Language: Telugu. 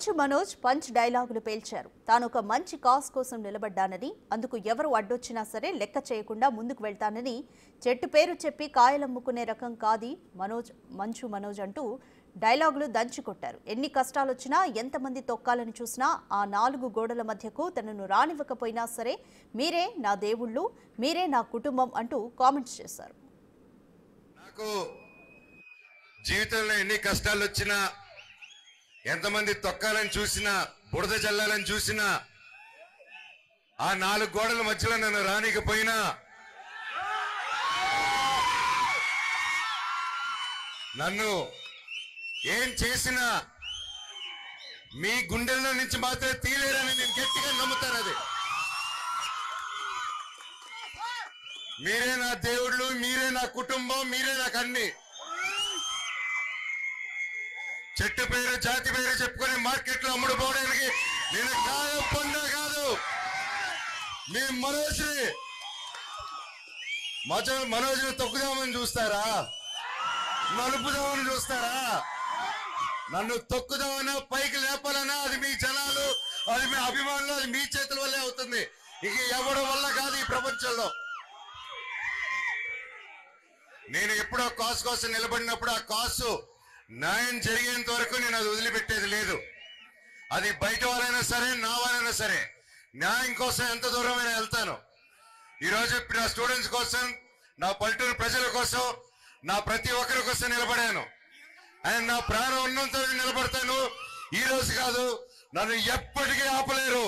మంచు మనోజ్ పంచ్ డైలాగులు పేల్చారు. తాను ఒక మంచి కాస్ కోసం నిలబడ్డానని, అందుకు ఎవరు అడ్డొచ్చినా సరే లెక్క చేయకుండా ముందుకు వెళ్తానని, చెట్టు పేరు చెప్పి కాయలమ్ముకునే రకం కాది మంచు మనోజ్ అంటూ డైలాగులు దంచుకొట్టారు. ఎన్ని కష్టాలొచ్చినా, ఎంతమంది తొక్కాలని చూసినా ఆ 4 గోడల మధ్యకు తనను రానివ్వకపోయినా సరే మీరే నా దేవుళ్ళు, మీరే నా కుటుంబం అంటూ కామెంట్స్ చేశారు. నాకు జీవితంలో ఎన్ని కష్టాలు వచ్చినా, ఎంతమంది తొక్కాలని చూసినా, బురద చల్లాలని చూసినా, ఆ 4 గోడల మధ్యలో నన్ను రానికపోయినా నన్ను ఏం చేసినా మీ గుండెల్లో నుంచి మాత్రమే తీలేరని నేను గట్టిగా నమ్ముతాను. అది మీరే నా దేవుళ్ళు, మీరే నా కుటుంబం, మీరే నాకు అన్ని. చెట్టు పేరు జాతి పేరు చెప్పుకొని మార్కెట్లో అమ్ముడుపోవడానికి నేను కాదు కాదు. మీ మనోజ్ని తొక్కుదామని చూస్తారా? నలుపుదామని చూస్తారా? నన్ను తొక్కుదామన్నా, పైకి లేపాలన్నా అది మీ జనాలు, అది మీ అభిమానులు, అది మీ చేతుల వల్లే అవుతుంది. ఇక ఎవరి వల్ల కాదు ఈ ప్రపంచంలో. నేను ఎప్పుడో కాసు కోసం నిలబడినప్పుడు ఆ కాసు న్యాయం జరిగేంత వరకు నేను అది వదిలిపెట్టేది లేదు. అది బయట వాళ్ళైనా సరే, నా వాళ్ళైనా సరే, న్యాయం కోసం ఎంత దూరమైనా వెళ్తాను. ఈరోజు నా స్టూడెంట్స్ కోసం, నా పల్లెటూరు ప్రజల కోసం, నా ప్రతి ఒక్కరి కోసం నిలబడాను. అండ్ నా ప్రాణం ఉన్నంత నిలబడతాను. ఈ రోజు కాదు, నన్ను ఎప్పటికీ ఆపలేరు.